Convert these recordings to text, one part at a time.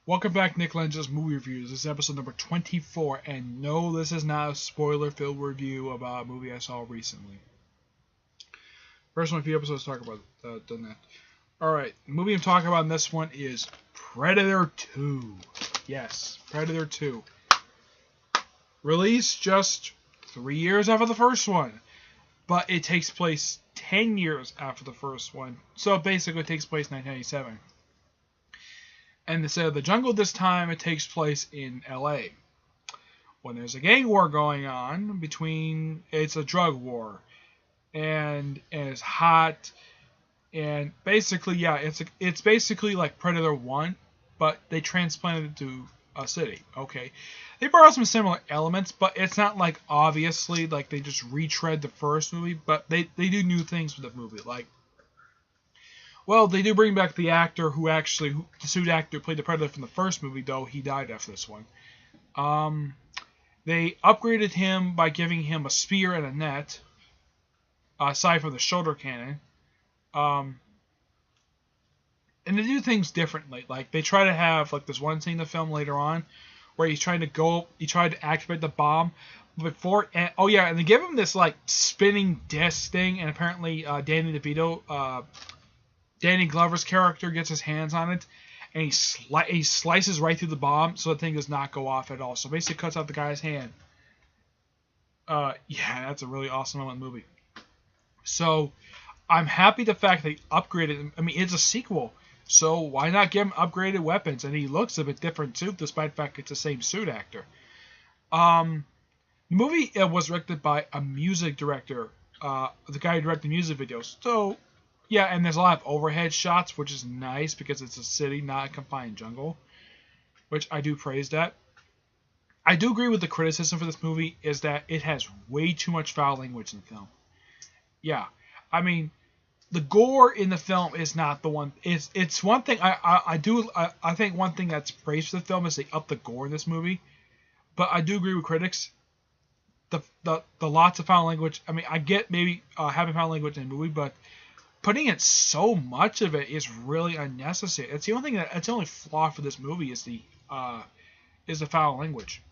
Welcome back, Nick Lenz's Movie Reviews. This is episode number 24, and no, this is not a spoiler-filled review about a movie I saw recently. First one, a few episodes to talk about done that. Alright, the movie I'm talking about in this one is Predator 2. Yes, Predator 2. Released just 3 years after the first one, but it takes place 10 years after the first one, so it basically takes place in 1997. And instead of the jungle this time, it takes place in LA. When there's a gang war going on it's a drug war. And it's hot. And basically, yeah, it's basically like Predator 1, but they transplanted it to a city. Okay. They brought out some similar elements, but it's not like obviously like they just retread the first movie, but they do new things with the movie. Well, they do bring back the actor the suit actor who played the Predator from the first movie, though he died after this one. They upgraded him by giving him a spear and a net, aside from the shoulder cannon. And they do things differently. Like, they try to have, like, this one scene in the film later on, where he tried to activate the bomb, and they give him this, like, spinning disc thing, and apparently, Danny Glover's character gets his hands on it, and he slices right through the bomb, so the thing does not go off at all. So basically cuts out the guy's hand. Yeah, that's a really awesome moment in the movie. So I'm happy the fact they upgraded him. I mean, it's a sequel, so why not give him upgraded weapons? And he looks a bit different too, despite the fact it's the same suit actor. The movie was directed by a music director, the guy who directed music videos. So yeah, and there's a lot of overhead shots, which is nice because it's a city, not a confined jungle, which I do praise that. I do agree with the criticism for this movie is that it has way too much foul language in the film. Yeah, I mean, the gore in the film is not the one. It's one thing I think one thing that's praised for the film is they up the gore in this movie, but I do agree with critics. The lots of foul language. I mean, I get maybe having foul language in a movie, but putting in so much of it is really unnecessary. It's the only flaw for this movie is the foul language.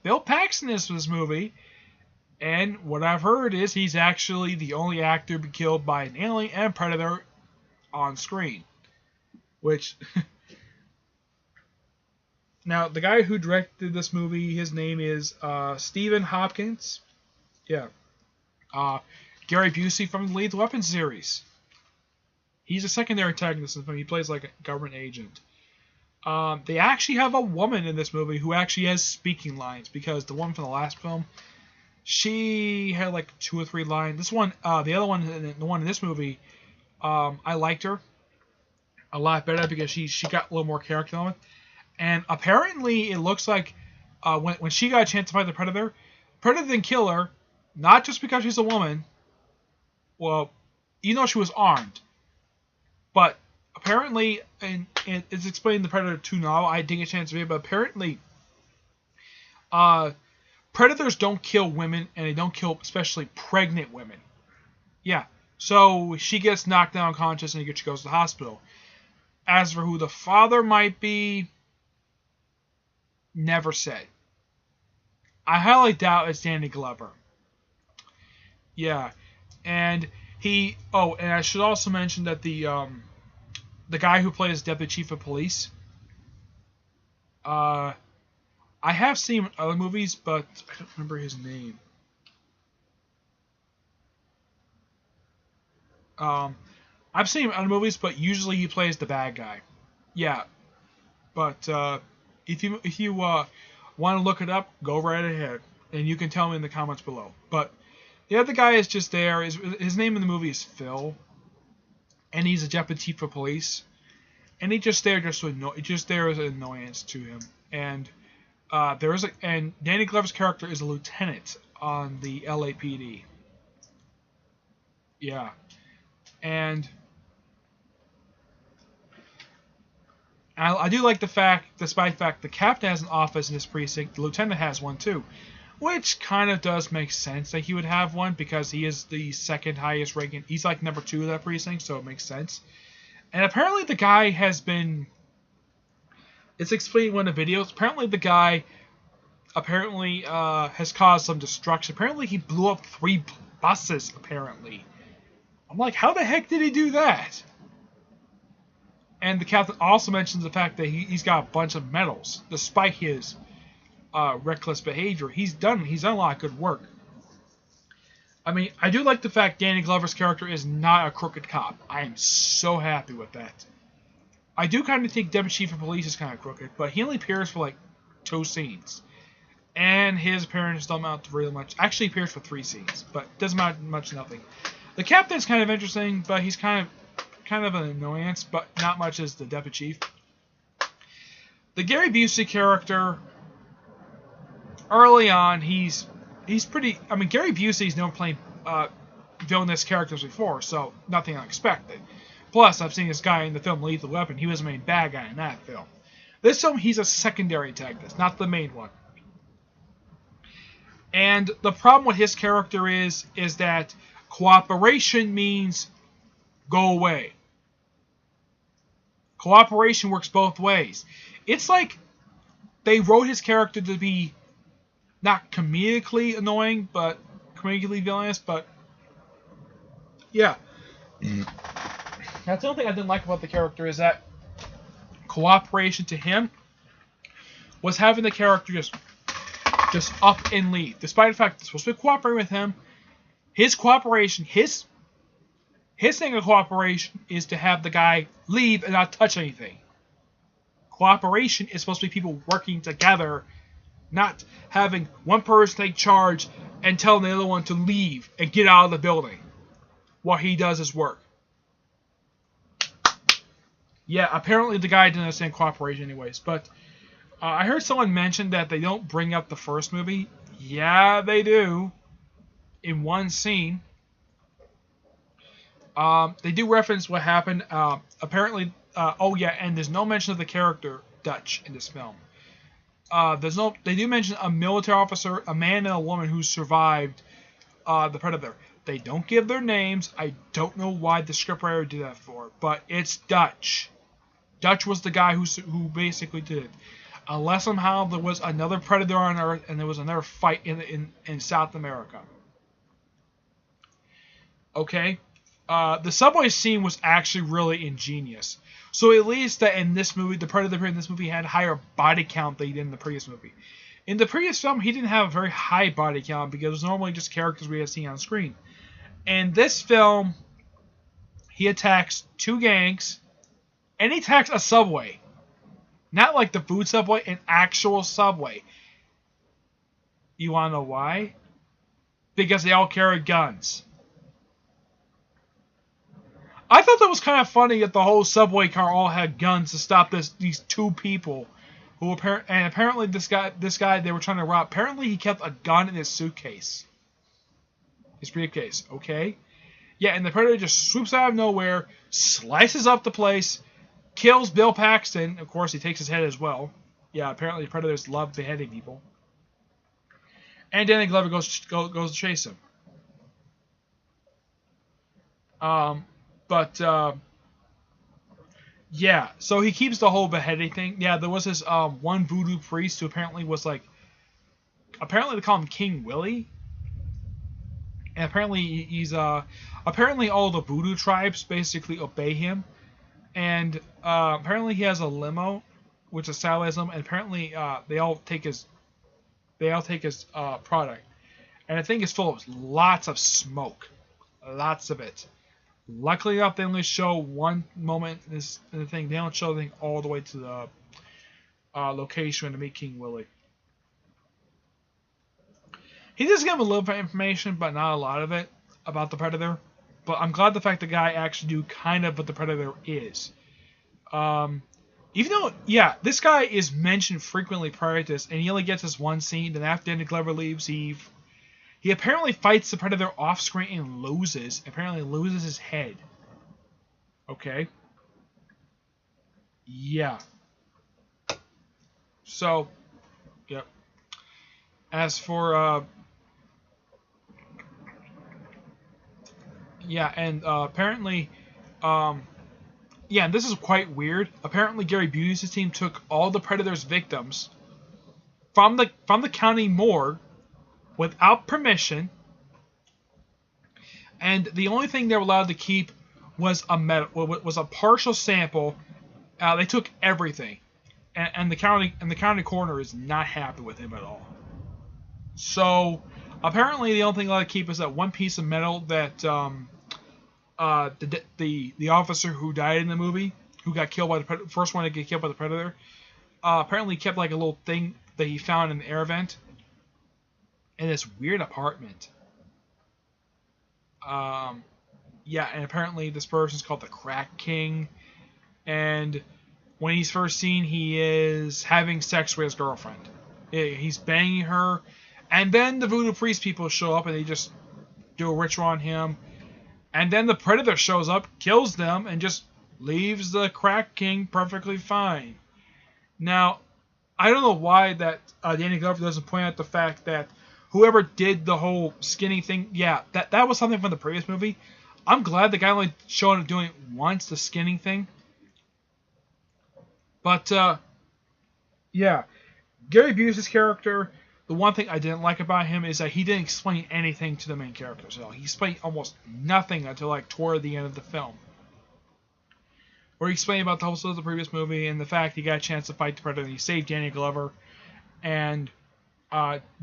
Bill Paxton is for this movie, and what I've heard is he's actually the only actor to be killed by an alien and predator on screen. Which now the guy who directed this movie, his name is Stephen Hopkins. Yeah. Gary Busey from the Lethal Weapon series. He's a secondary antagonist in the film. He plays like a government agent. They actually have a woman in this movie who actually has speaking lines, because the one from the last film, she had like 2 or 3 lines. This one, the other one, the one in this movie, I liked her a lot better because she got a little more character on it. And apparently, it looks like when she got a chance to fight the Predator didn't kill her, not just because she's a woman. Well, even though she was armed. But apparently, and it's explained in the Predator 2 novel, I didn't get a chance to read it, but apparently, predators don't kill women, and they don't kill especially pregnant women. Yeah, so she gets knocked down unconscious, and she goes to the hospital. As for who the father might be, never said. I highly doubt it's Danny Glover. Yeah. And I should also mention that the guy who plays Deputy Chief of Police, I have seen him in other movies, but I don't remember his name. I've seen him in other movies, but usually he plays the bad guy. Yeah, but if you want to look it up, go right ahead, and you can tell me in the comments below. But the other guy is just there. His name in the movie is Phil, and he's a deputy chief of police, and he's just there as an annoyance to him. And and Danny Glover's character is a lieutenant on the LAPD. Yeah, and I do like the fact, despite the fact the captain has an office in this precinct, the lieutenant has one too. Which kind of does make sense that he would have one, because he is the second highest ranking. He's like number 2 of that precinct, so it makes sense. And apparently the guy has been It's explained in one of the videos. Apparently the guy has caused some destruction. Apparently he blew up 3 buses, apparently. I'm like, how the heck did he do that? And the captain also mentions the fact that he's got a bunch of medals, despite his reckless behavior. He's done a lot of good work. I mean, I do like the fact Danny Glover's character is not a crooked cop. I am so happy with that. I do kind of think Deputy Chief of Police is kind of crooked, but he only appears for like 2 scenes. And his appearance don't amount to really much. Actually, he appears for 3 scenes, but doesn't amount much nothing. The captain's kind of interesting, but he's kind of an annoyance, but not much as the Deputy Chief. The Gary Busey character, early on, he's pretty. I mean, Gary Busey's known playing villainous characters before, so nothing unexpected. Plus, I've seen this guy in the film Lethal Weapon. He was the main bad guy in that film. This film, he's a secondary antagonist, not the main one. And the problem with his character is that cooperation means go away. Cooperation works both ways. It's like they wrote his character to be not comedically annoying, but comedically villainous, but yeah. That's the only thing I didn't like about the character is that cooperation to him was having the character just up and leave. Despite the fact they're supposed to be cooperating with him, his cooperation, his thing of cooperation is to have the guy leave and not touch anything. Cooperation is supposed to be people working together, not having one person take charge and telling the other one to leave and get out of the building while he does his work. Yeah, apparently the guy didn't understand cooperation anyways, but I heard someone mention that they don't bring up the first movie. Yeah, they do. In one scene. They do reference what happened. Apparently, oh yeah, and there's no mention of the character Dutch in this film. They do mention a military officer, a man and a woman who survived the Predator. They don't give their names. I don't know why the scriptwriter did that for, but it's Dutch. Dutch was the guy who basically did it. Unless somehow there was another Predator on Earth and there was another fight in South America. Okay? The subway scene was actually really ingenious. So at least that in this movie, the Predator in this movie had higher body count than he did in the previous movie. In the previous film, he didn't have a very high body count because it was normally just characters we had seen on screen. In this film, he attacks 2 gangs, and he attacks a subway. Not like the food subway, an actual subway. You want to know why? Because they all carry guns. I thought that was kind of funny that the whole subway car all had guns to stop these 2 people who apparently this guy they were trying to rob. Apparently he kept a gun in his suitcase. His briefcase, okay? Yeah, and the Predator just swoops out of nowhere, slices up the place, kills Bill Paxton. Of course, he takes his head as well. Yeah, apparently Predators love beheading people. And Danny Glover goes to chase him. Yeah, so he keeps the whole beheading thing. Yeah, there was this one voodoo priest who apparently was like, apparently they call him King Willie. And apparently he's apparently all the voodoo tribes basically obey him. And apparently he has a limo, which is Satanism, and apparently they all take his product. And the thing is full of lots of smoke. Lots of it. Luckily enough, they only show one moment in the thing. They don't show the thing all the way to the location to meet King Willie. He does give a little bit of information, but not a lot of it about the Predator. But I'm glad the fact the guy actually knew kind of what the Predator is. Even though, yeah, this guy is mentioned frequently prior to this, and he only gets this one scene. Then after Danny Glover leaves, he apparently fights the Predator off screen and loses. Apparently loses his head. Okay. Yeah. So, yep. As for, yeah, and apparently, yeah, this is quite weird. Apparently, Gary Busey's team took all the Predator's victims from the county morgue without permission, and the only thing they were allowed to keep was a partial sample. They took everything, and the county coroner is not happy with him at all. So apparently, the only thing allowed to keep is that one piece of metal that the officer who died in the movie, who got killed by the first one to get killed by the Predator, apparently kept like a little thing that he found in the air vent in this weird apartment. Yeah, and apparently this person's called the Crack King, and when he's first seen, he is having sex with his girlfriend. He's banging her, and then the voodoo priest people show up and they just do a ritual on him, and then the Predator shows up, kills them, and just leaves the Crack King perfectly fine. Now, I don't know why that Danny Glover doesn't point out the fact that whoever did the whole skinny thing, yeah, that was something from the previous movie. I'm glad the guy only showed him doing it once, the skinning thing. But, yeah, Gary Busey's character, the one thing I didn't like about him is that he didn't explain anything to the main characters at all. He explained almost nothing until like toward the end of the film, where he explained about the whole story of the previous movie and the fact he got a chance to fight the Predator. He saved Danny Glover, and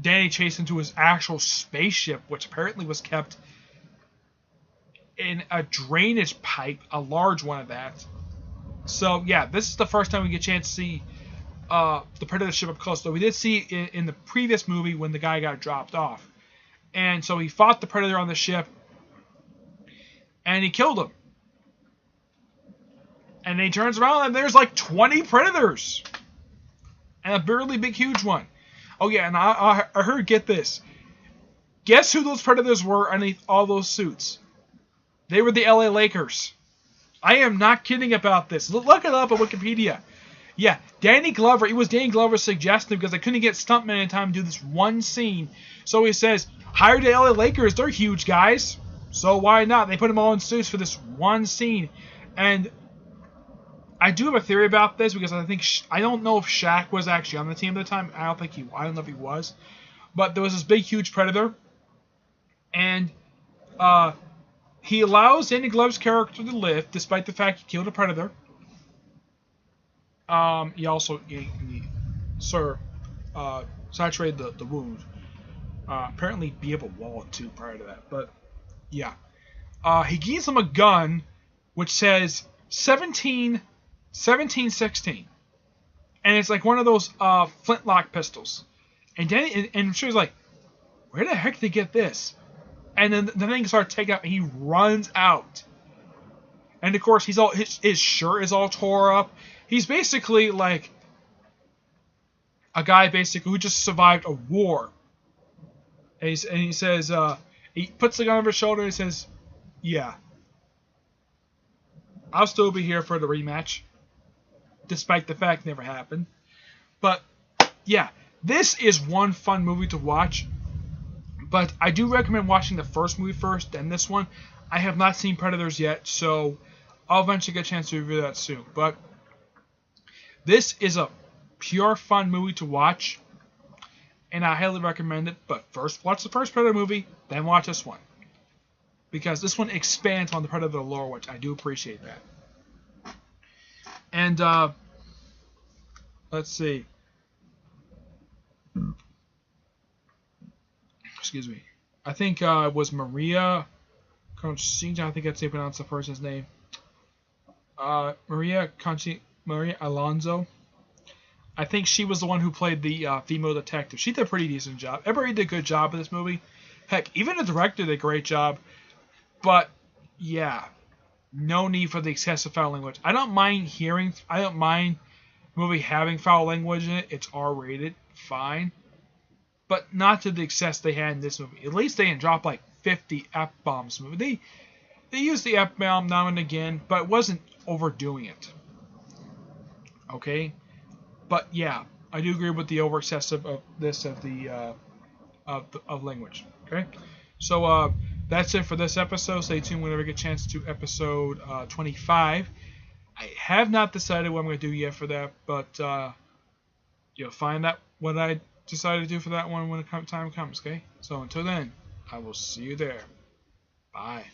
Danny chased into his actual spaceship, which apparently was kept in a drainage pipe, a large one of that. So yeah, this is the first time we get a chance to see the Predator ship up close. So we did see it in the previous movie when the guy got dropped off, and so he fought the Predator on the ship, and he killed him. And then he turns around and there's like 20 Predators, and a barely big huge one. Oh yeah, and I heard, get this. Guess who those Predators were underneath all those suits? They were the LA Lakers. I am not kidding about this. Look it up on Wikipedia. Yeah, Danny Glover. It was Danny Glover's suggestion because they couldn't get stuntmen in time to do this one scene. So he says, hire the LA Lakers. They're huge guys. So why not? They put them all in suits for this one scene. And I do have a theory about this because I don't know if Shaq was actually on the team at the time. I don't know if he was. But there was this big, huge Predator. And he allows Danny Glover's character to live, despite the fact he killed a Predator. He also saturated the wound. Apparently be able to wall it too prior to that. But yeah. He gives him a gun which says 1716. And it's like one of those flintlock pistols. And Danny and she was like, where the heck did they get this? And then the thing starts taking out, and he runs out. And of course, his shirt is all tore up. He's basically like a guy who just survived a war. And he says, he puts the gun over his shoulder and he says, yeah, I'll still be here for the rematch, despite the fact it never happened. But yeah, this is one fun movie to watch. But I do recommend watching the first movie first, then this one. I have not seen Predators yet, so I'll eventually get a chance to review that soon. But this is a pure fun movie to watch, and I highly recommend it. But first, watch the first Predator movie, then watch this one, because this one expands on the Predator lore, which I do appreciate that. And let's see. Excuse me. I think it was Maria Conchita. I think that's how you pronounce the person's name. Maria Alonso. I think she was the one who played the female detective. She did a pretty decent job. Everybody did a good job in this movie. Heck, even the director did a great job. But yeah, no need for the excessive foul language. I don't mind movie having foul language in it. It's R-rated, fine. But not to the excess they had in this movie. At least they didn't drop like 50 F-bombs in the movie. They used the F-bomb now and again, but it wasn't overdoing it. Okay? But yeah, I do agree with the over-excessive of language. Okay? So that's it for this episode. Stay tuned whenever we get a chance to episode 25. I have not decided what I'm going to do yet for that, but you'll find out what I decide to do for that one when the time comes, okay? So until then, I will see you there. Bye.